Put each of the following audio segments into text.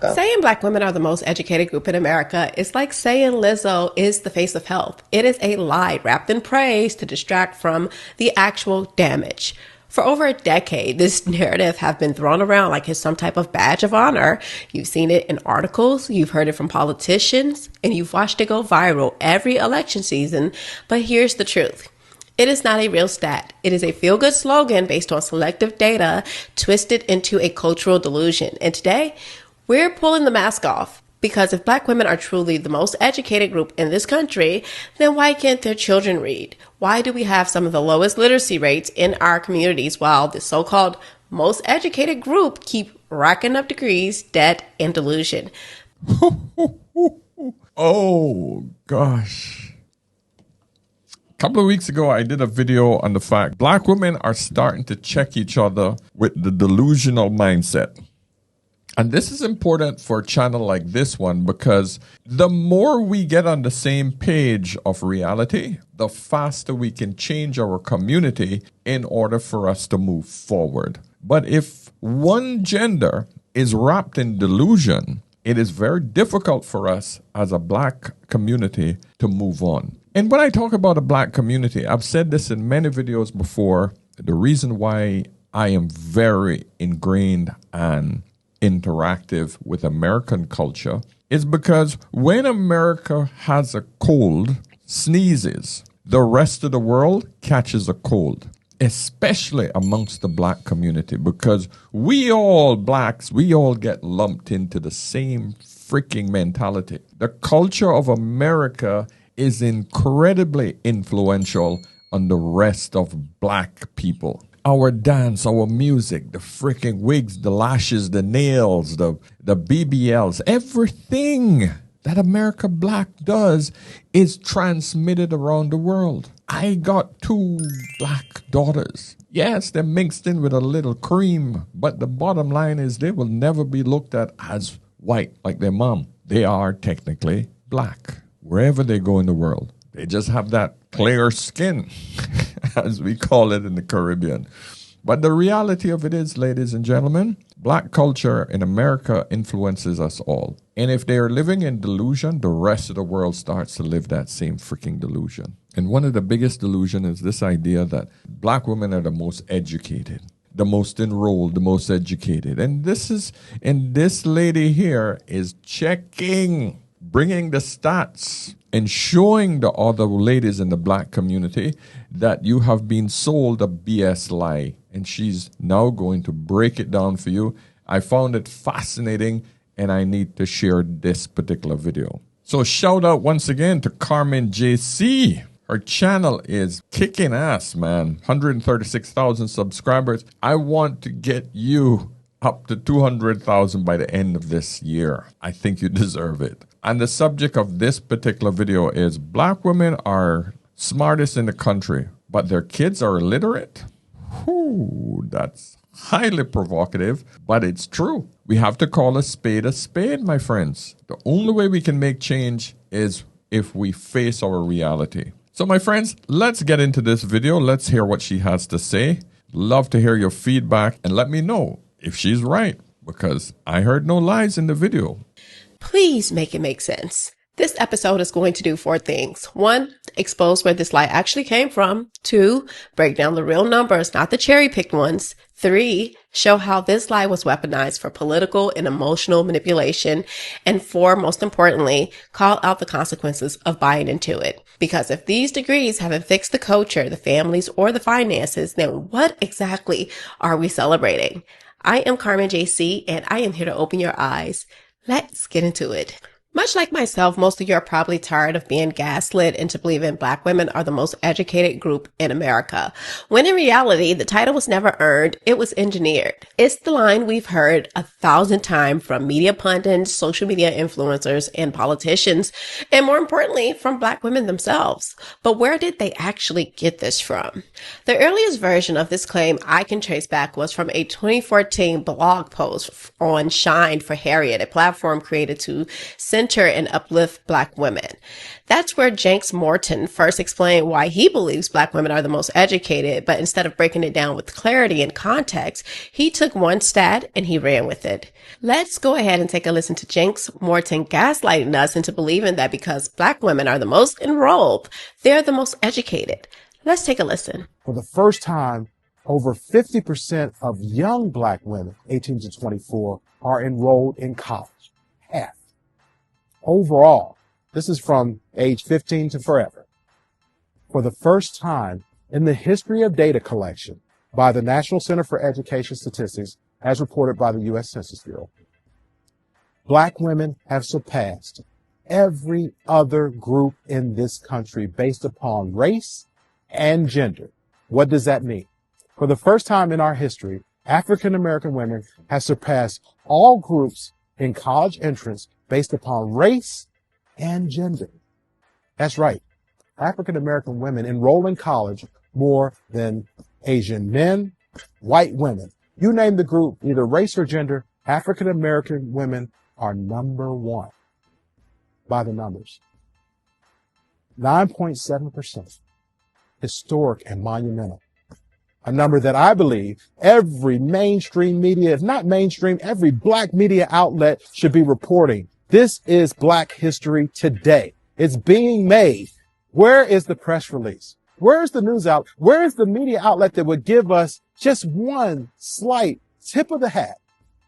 Saying black women are the most educated group in America is like saying Lizzo is the face of health. It is a lie wrapped in praise to distract from the actual damage. For over a decade, this narrative have been thrown around like it's some type of badge of honor. You've seen it in articles, you've heard it from politicians, and you've watched it go viral every election season. But here's the truth. It is not a real stat. It is a feel-good slogan based on selective data twisted into a cultural delusion. And today, we're pulling the mask off, because if black women are truly the most educated group in this country, then why can't their children read? Why do we have some of the lowest literacy rates in our communities while the so-called most educated group keep racking up degrees, debt, and delusion? Oh, gosh. A couple of weeks ago, I did a video on the fact black women are starting to check each other with the delusional mindset. And this is important for a channel like this one because the more we get on the same page of reality, the faster we can change our community in order for us to move forward. But if one gender is wrapped in delusion, it is very difficult for us as a black community to move on. And when I talk about a black community, I've said this in many videos before, the reason why I am very ingrained and interactive with American culture is because when America has a cold, sneezes, the rest of the world catches a cold, especially amongst the black community, because we all blacks, we all get lumped into the same freaking mentality. The culture of America is incredibly influential on the rest of black people. Our dance, our music, the freaking wigs, the lashes, the nails, the BBLs, everything that America Black does is transmitted around the world. I got 2 black daughters. Yes, they're mixed in with a little cream, but the bottom line is they will never be looked at as white like their mom. They are technically black wherever they go in the world. They just have that clear skin, as we call it in the Caribbean. But the reality of it is, ladies and gentlemen, black culture in America influences us all. And if they are living in delusion, the rest of the world starts to live that same freaking delusion. And one of the biggest delusion is this idea that black women are the most educated, the most enrolled, the most educated. And this lady here is checking, bringing the stats and showing the other ladies in the black community that you have been sold a BS lie. And she's now going to break it down for you. I found it fascinating, and I need to share this particular video. So shout out once again to Carmen JC. Her channel is kicking ass, man. 136,000 subscribers. I want to get you up to 200,000 by the end of this year. I think you deserve it. And the subject of this particular video is black women are smartest in the country, but their kids are illiterate. Whew, that's highly provocative, but it's true. We have to call a spade, my friends. The only way we can make change is if we face our reality. So, my friends, let's get into this video. Let's hear what she has to say. Love to hear your feedback and let me know if she's right, because I heard no lies in the video. Please make it make sense. This episode is going to do 4 things. 1, expose where this lie actually came from. 2, break down the real numbers, not the cherry-picked ones. 3, show how this lie was weaponized for political and emotional manipulation. And 4, most importantly, call out the consequences of buying into it. Because if these degrees haven't fixed the culture, the families, or the finances, then what exactly are we celebrating? I am Carmen JC, and I am here to open your eyes. Let's get into it. Much like myself, most of you are probably tired of being gaslit into believing black women are the most educated group in America, when in reality, the title was never earned, it was engineered. It's the line we've heard 1,000 times from media pundits, social media influencers, and politicians, and more importantly, from black women themselves. But where did they actually get this from? The earliest version of this claim I can trace back was from a 2014 blog post on Shine for Harriet, a platform created to center and uplift Black women. That's where Jenks Morton first explained why he believes Black women are the most educated, but instead of breaking it down with clarity and context, he took one stat and he ran with it. Let's go ahead and take a listen to Jenks Morton gaslighting us into believing that because Black women are the most enrolled, they're the most educated. Let's take a listen. For the first time, over 50% of young Black women, 18 to 24, are enrolled in college. Half. Overall, this is from age 15 to forever. For the first time in the history of data collection by the National Center for Education Statistics, as reported by the U.S. Census Bureau, Black women have surpassed every other group in this country based upon race and gender. What does that mean? For the first time in our history, African American women have surpassed all groups in college entrance based upon race and gender. That's right. African American women enroll in college more than Asian men, white women. You name the group, either race or gender, African American women are number one by the numbers. 9.7%. Historic and monumental. A number that I believe every mainstream media, if not mainstream, every Black media outlet should be reporting. This is Black history today. It's being made. Where is the press release? Where is the news outlet? Where is the media outlet that would give us just one slight tip of the hat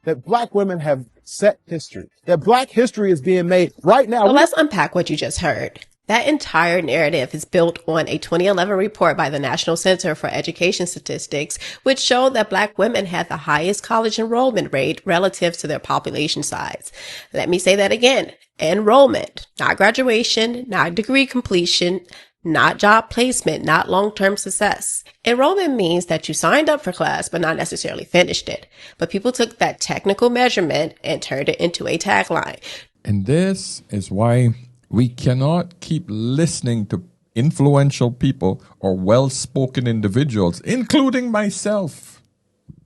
that Black women have set history, that Black history is being made right now? So let's unpack what you just heard. That entire narrative is built on a 2011 report by the National Center for Education Statistics, which showed that Black women had the highest college enrollment rate relative to their population size. Let me say that again. Enrollment, not graduation, not degree completion, not job placement, not long-term success. Enrollment means that you signed up for class, but not necessarily finished it. But people took that technical measurement and turned it into a tagline. And this is why we cannot keep listening to influential people or well-spoken individuals, including myself.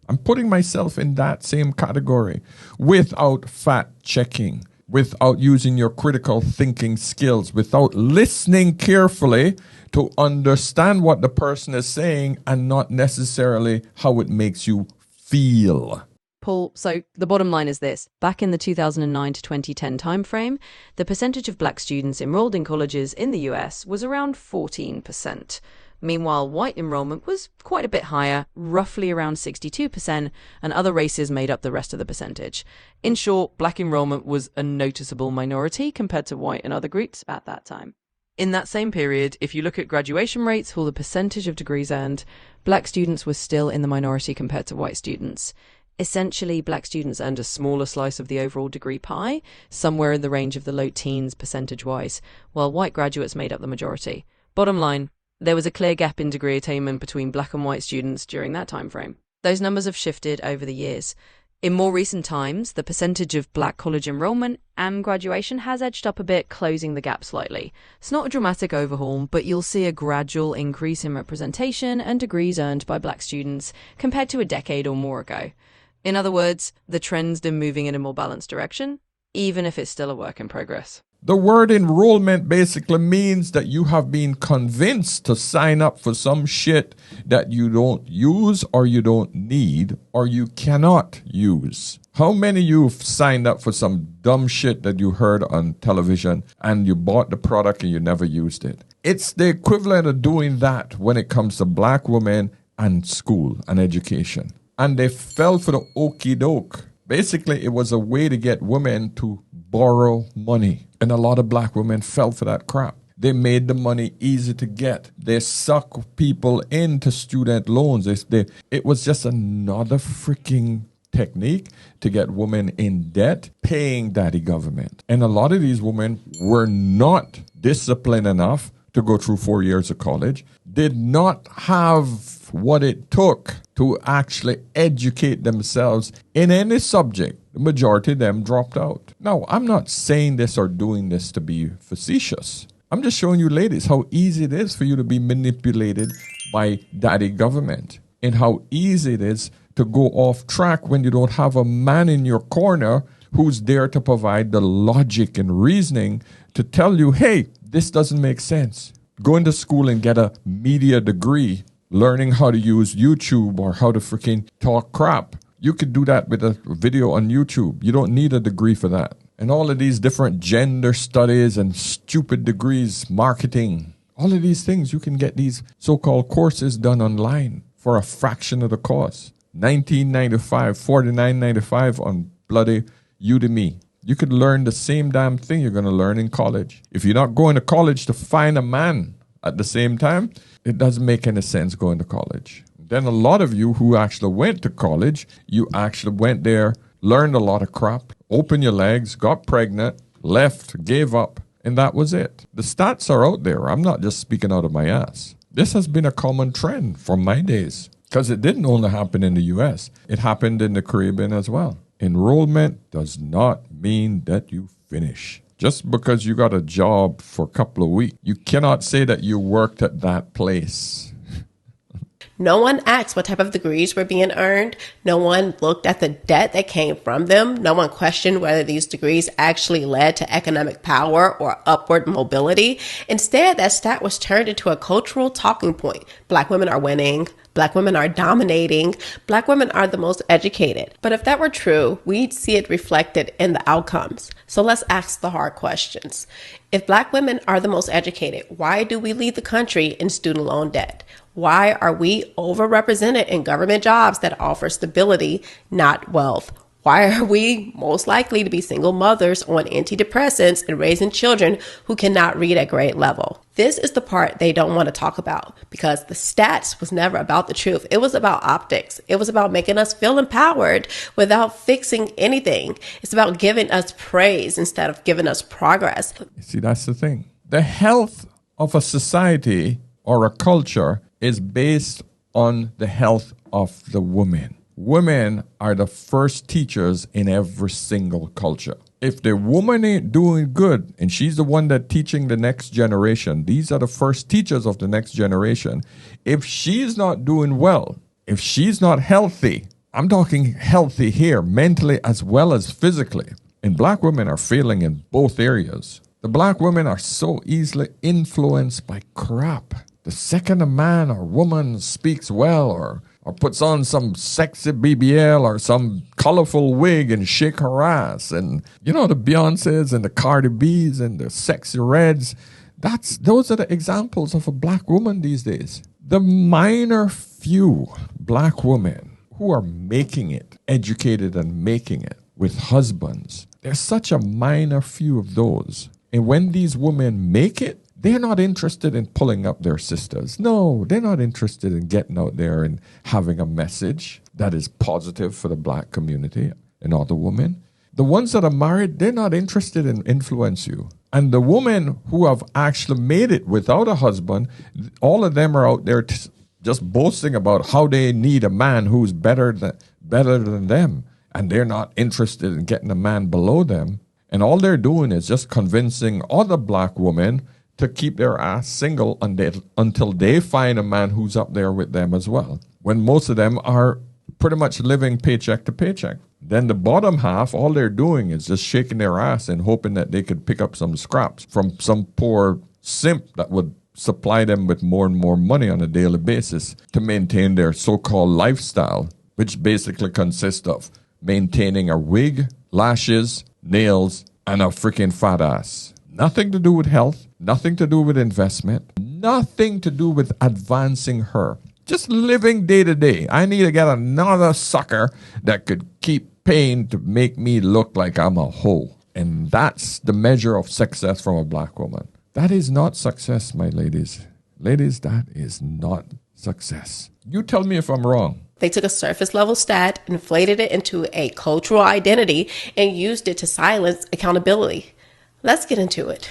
I'm putting myself in that same category without fact-checking, without using your critical thinking skills, without listening carefully to understand what the person is saying and not necessarily how it makes you feel. Paul, so the bottom line is this. Back in the 2009 to 2010 timeframe, the percentage of Black students enrolled in colleges in the US was around 14%. Meanwhile, white enrollment was quite a bit higher, roughly around 62%, and other races made up the rest of the percentage. In short, Black enrollment was a noticeable minority compared to white and other groups at that time. In that same period, if you look at graduation rates or the percentage of degrees earned, Black students were still in the minority compared to white students. Essentially, Black students earned a smaller slice of the overall degree pie, somewhere in the range of the low teens percentage-wise, while white graduates made up the majority. Bottom line, there was a clear gap in degree attainment between Black and white students during that time frame. Those numbers have shifted over the years. In more recent times, the percentage of Black college enrollment and graduation has edged up a bit, closing the gap slightly. It's not a dramatic overhaul, but you'll see a gradual increase in representation and degrees earned by Black students compared to a decade or more ago. In other words, the trend's been moving in a more balanced direction, even if it's still a work in progress. The word enrollment basically means that you have been convinced to sign up for some shit that you don't use or you don't need or you cannot use. How many of you have signed up for some dumb shit that you heard on television and you bought the product and you never used it? It's the equivalent of doing that when it comes to Black women and school and education. And they fell for the okie doke. Basically, it was a way to get women to borrow money. And a lot of Black women fell for that crap. They made the money easy to get. They suck people into student loans. It was just another freaking technique to get women in debt, paying daddy government. And a lot of these women were not disciplined enough to go through 4 years of college, did not have what it took to actually educate themselves in any subject. The majority of them dropped out. Now, I'm not saying this or doing this to be facetious. I'm just showing you, ladies, how easy it is for you to be manipulated by daddy government and how easy it is to go off track when you don't have a man in your corner who's there to provide the logic and reasoning to tell you, hey, this doesn't make sense. Going to school and get a media degree, learning how to use YouTube or how to freaking talk crap. You could do that with a video on YouTube. You don't need a degree for that. And all of these different gender studies and stupid degrees, marketing, all of these things, you can get these so-called courses done online for a fraction of the cost. $19.95, $49.95 on bloody Udemy. You could learn the same damn thing you're going to learn in college. If you're not going to college to find a man at the same time, it doesn't make any sense going to college. Then a lot of you who actually went to college, you actually went there, learned a lot of crap, opened your legs, got pregnant, left, gave up, and that was it. The stats are out there. I'm not just speaking out of my ass. This has been a common trend from my days because it didn't only happen in the U.S. It happened in the Caribbean as well. Enrollment does not mean that you finish. Just because you got a job for a couple of weeks, you cannot say that you worked at that place. No one asked what type of degrees were being earned. No one looked at the debt that came from them. No one questioned whether these degrees actually led to economic power or upward mobility. Instead, that stat was turned into a cultural talking point. Black women are winning. Black women are dominating. Black women are the most educated. But if that were true, we'd see it reflected in the outcomes. So let's ask the hard questions. If Black women are the most educated, why do we lead the country in student loan debt? Why are we overrepresented in government jobs that offer stability, not wealth? Why are we most likely to be single mothers on antidepressants and raising children who cannot read at grade level? This is the part they don't want to talk about because the stats was never about the truth. It was about optics. It was about making us feel empowered without fixing anything. It's about giving us praise instead of giving us progress. See, that's the thing. The health of a society or a culture is based on the health of the woman. Women are the first teachers in every single culture. If the woman ain't doing good and she's the one that teaching the next generation, these are the first teachers of the next generation. If she's not doing well, if she's not healthy, I'm talking healthy here, mentally as well as physically. And Black women are failing in both areas. The Black women are so easily influenced by crap. The second a man or woman speaks well or puts on some sexy BBL or some colorful wig and shake her ass. And, you know, the Beyoncés and the Cardi B's and the sexy reds, those are the examples of a Black woman these days. The minor few Black women who are making it, educated and making it with husbands, there's such a minor few of those. And when these women make it, they're not interested in pulling up their sisters. No, they're not interested in getting out there and having a message that is positive for the Black community and other women. The ones that are married, they're not interested in influence you. And the women who have actually made it without a husband, all of them are out there just boasting about how they need a man who's better than them. And they're not interested in getting a man below them. And all they're doing is just convincing other Black women to keep their ass single until they find a man who's up there with them as well. When most of them are pretty much living paycheck to paycheck. Then the bottom half, all they're doing is just shaking their ass and hoping that they could pick up some scraps from some poor simp that would supply them with more and more money on a daily basis to maintain their so-called lifestyle, which basically consists of maintaining a wig, lashes, nails, and a freaking fat ass. Nothing to do with health, nothing to do with investment, nothing to do with advancing her. Just living day to day. I need to get another sucker that could keep paying to make me look like I'm a hoe. And that's the measure of success from a Black woman. That is not success, my ladies. Ladies, that is not success. You tell me if I'm wrong. They took a surface level stat, inflated it into a cultural identity, and used it to silence accountability. Let's get into it.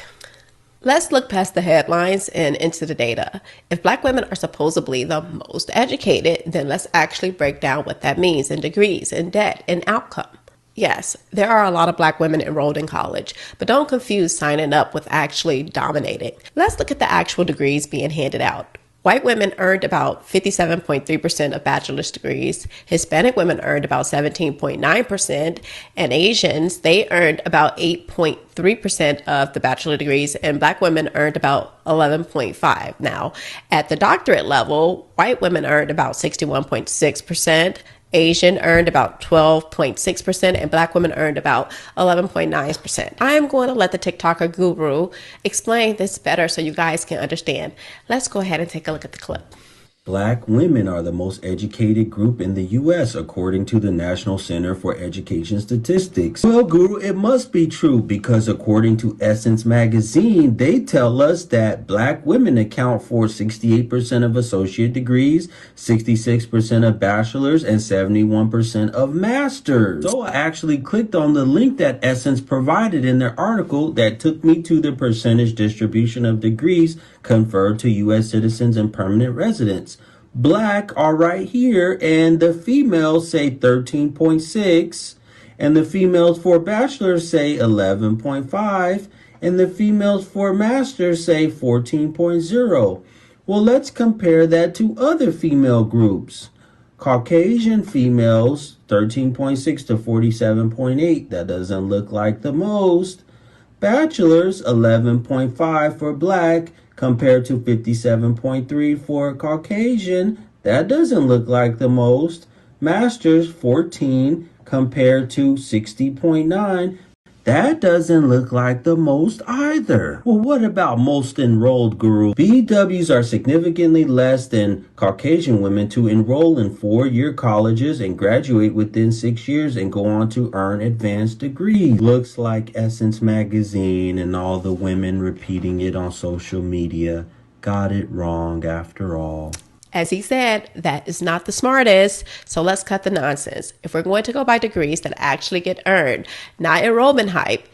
Let's look past the headlines and into the data. If Black women are supposedly the most educated, then let's actually break down what that means in degrees, in debt, and outcome. Yes, there are a lot of Black women enrolled in college, but don't confuse signing up with actually dominating. Let's look at the actual degrees being handed out. White women earned about 57.3% of bachelor's degrees. Hispanic women earned about 17.9%. And Asians, they earned about 8.3% of the bachelor degrees. And Black women earned about 11.5%. Now, at the doctorate level, white women earned about 61.6%. Asian earned about 12.6%, and Black women earned about 11.9%. I am going to let the TikToker guru explain this better so you guys can understand. Let's go ahead and take a look at the clip. Black women are the most educated group in the U.S., according to the National Center for Education Statistics. Well, Guru, it must be true because according to Essence magazine, they tell us that Black women account for 68% of associate degrees, 66% of bachelor's, and 71% of master's. So I actually clicked on the link that Essence provided in their article that took me to the percentage distribution of degrees conferred to U.S. citizens and permanent residents. Black are right here, and the females say 13.6, and the females for bachelor's say 11.5, and the females for master's say 14.0. Well, let's compare that to other female groups. Caucasian females, 13.6 to 47.8. That doesn't look like the most. Bachelor's, 11.5 for Black, compared to 57.3 for Caucasian. That doesn't look like the most. Master's 14 compared to 60.9. That doesn't look like the most either. Well, what about most enrolled, Guru? BWs are significantly less than Caucasian women to enroll in 4-year colleges and graduate within 6 years and go on to earn advanced degrees. Looks like Essence magazine and all the women repeating it on social media got it wrong after all. As he said, that is not the smartest, so let's cut the nonsense. If we're going to go by degrees that actually get earned, not enrollment hype,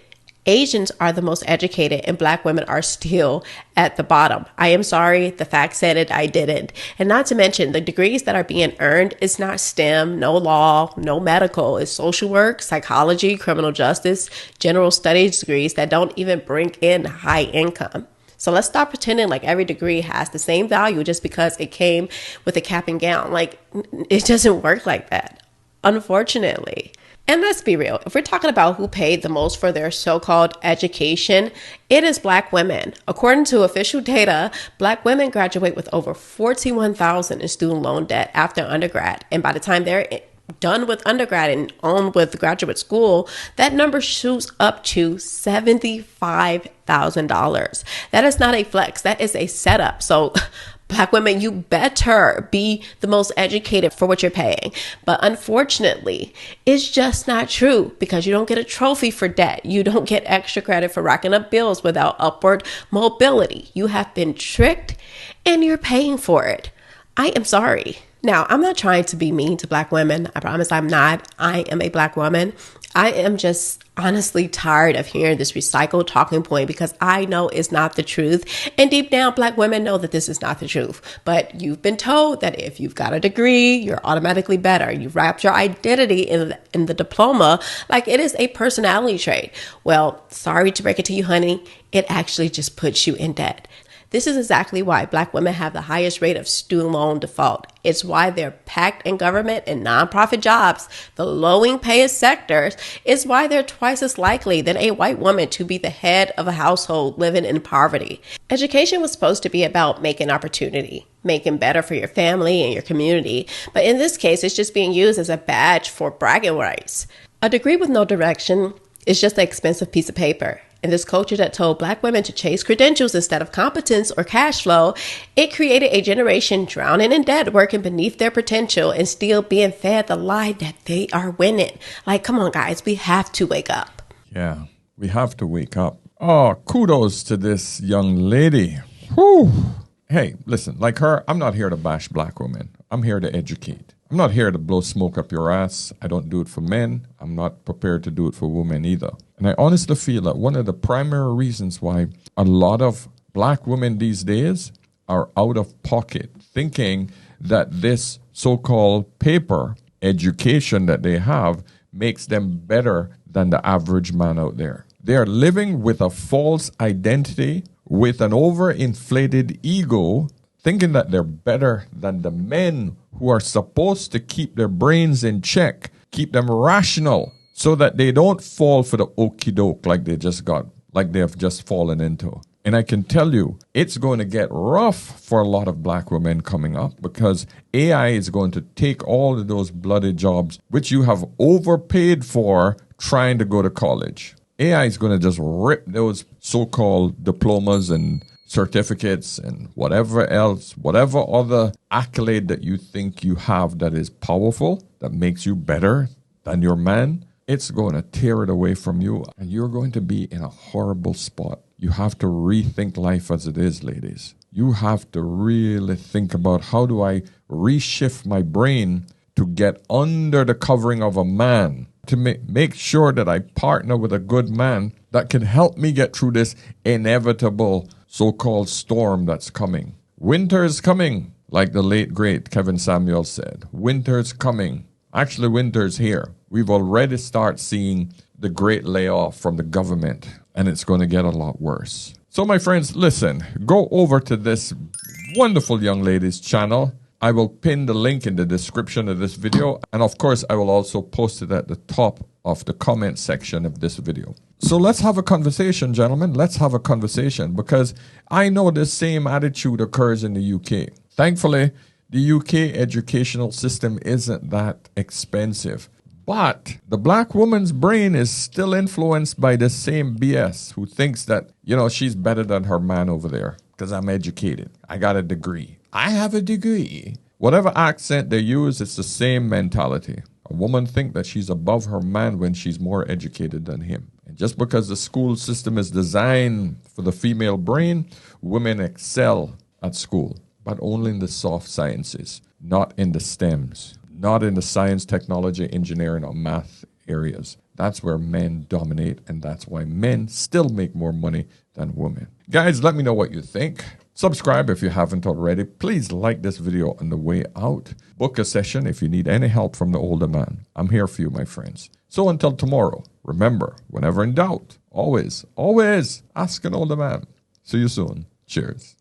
Asians are the most educated and Black women are still at the bottom. I am sorry, the fact said it, I didn't. And not to mention, the degrees that are being earned is not STEM, no law, no medical. It's social work, psychology, criminal justice, general studies degrees that don't even bring in high income. So let's stop pretending like every degree has the same value just because it came with a cap and gown. Like, it doesn't work like that, unfortunately. And let's be real. If we're talking about who paid the most for their so-called education, it is Black women. According to official data, Black women graduate with over $41,000 in student loan debt after undergrad. And by the time they're done with undergrad and on with graduate school, that number shoots up to $75,000. That is not a flex. That is a setup. So Black women, you better be the most educated for what you're paying. But unfortunately, it's just not true because you don't get a trophy for debt. You don't get extra credit for racking up bills without upward mobility. You have been tricked and you're paying for it. I am sorry. Now, I'm not trying to be mean to Black women. I promise I'm not. I am a Black woman. I am just honestly tired of hearing this recycled talking point because I know it's not the truth. And deep down, Black women know that this is not the truth. But you've been told that if you've got a degree, you're automatically better. You've wrapped your identity in the diploma like it is a personality trait. Well, sorry to break it to you, honey. It actually just puts you in debt. This is exactly why Black women have the highest rate of student loan default. It's why they're packed in government and nonprofit jobs, the lowest paying sectors. It's why they're twice as likely than a white woman to be the head of a household living in poverty. Education was supposed to be about making opportunity, making better for your family and your community. But in this case, it's just being used as a badge for bragging rights. A degree with no direction is just an expensive piece of paper. And this culture that told Black women to chase credentials instead of competence or cash flow, it created a generation drowning in debt, working beneath their potential and still being fed the lie that they are winning. Like, come on, guys, we have to wake up. Yeah, we have to wake up. Oh, kudos to this young lady. Whew. Hey, listen, like her, I'm not here to bash Black women. I'm here to educate. I'm not here to blow smoke up your ass. I don't do it for men. I'm not prepared to do it for women either. And I honestly feel that one of the primary reasons why a lot of Black women these days are out of pocket, thinking that this so-called paper education that they have makes them better than the average man out there. They are living with a false identity, with an overinflated ego, thinking that they're better than the men who are supposed to keep their brains in check, keep them rational, so that they don't fall for the okie doke like they have just fallen into. And I can tell you, it's going to get rough for a lot of black women coming up, because AI is going to take all of those bloody jobs which you have overpaid for trying to go to college. AI is going to just rip those so-called diplomas and certificates and whatever else, whatever other accolade that you think you have that is powerful, that makes you better than your man. It's going to tear it away from you, and you're going to be in a horrible spot. You have to rethink life as it is, ladies. You have to really think about, how do I reshift my brain to get under the covering of a man, to make sure that I partner with a good man that can help me get through this inevitable so-called storm that's coming. Winter is coming, like the late, great Kevin Samuel said. Winter's coming. Actually, winter's here. We've already started seeing the great layoff from the government, and it's going to get a lot worse. So, my friends, listen, go over to this wonderful young lady's channel. I will pin the link in the description of this video, and of course, I will also post it at the top of the comment section of this video. So let's have a conversation, gentlemen. Let's have a conversation, because I know the same attitude occurs in the UK. Thankfully, the UK educational system isn't that expensive. But the black woman's brain is still influenced by the same BS, who thinks that, she's better than her man over there because I'm educated. I got a degree. I have a degree. Whatever accent they use, it's the same mentality. A woman thinks that she's above her man when she's more educated than him. And just because the school system is designed for the female brain, women excel at school, but only in the soft sciences, not in the STEMs, not in the science, technology, engineering, or math areas. That's where men dominate, and that's why men still make more money than women. Guys, let me know what you think. Subscribe if you haven't already. Please like this video on the way out. Book a session if you need any help from the older man. I'm here for you, my friends. So until tomorrow, remember, whenever in doubt, always ask an older man. See you soon. Cheers.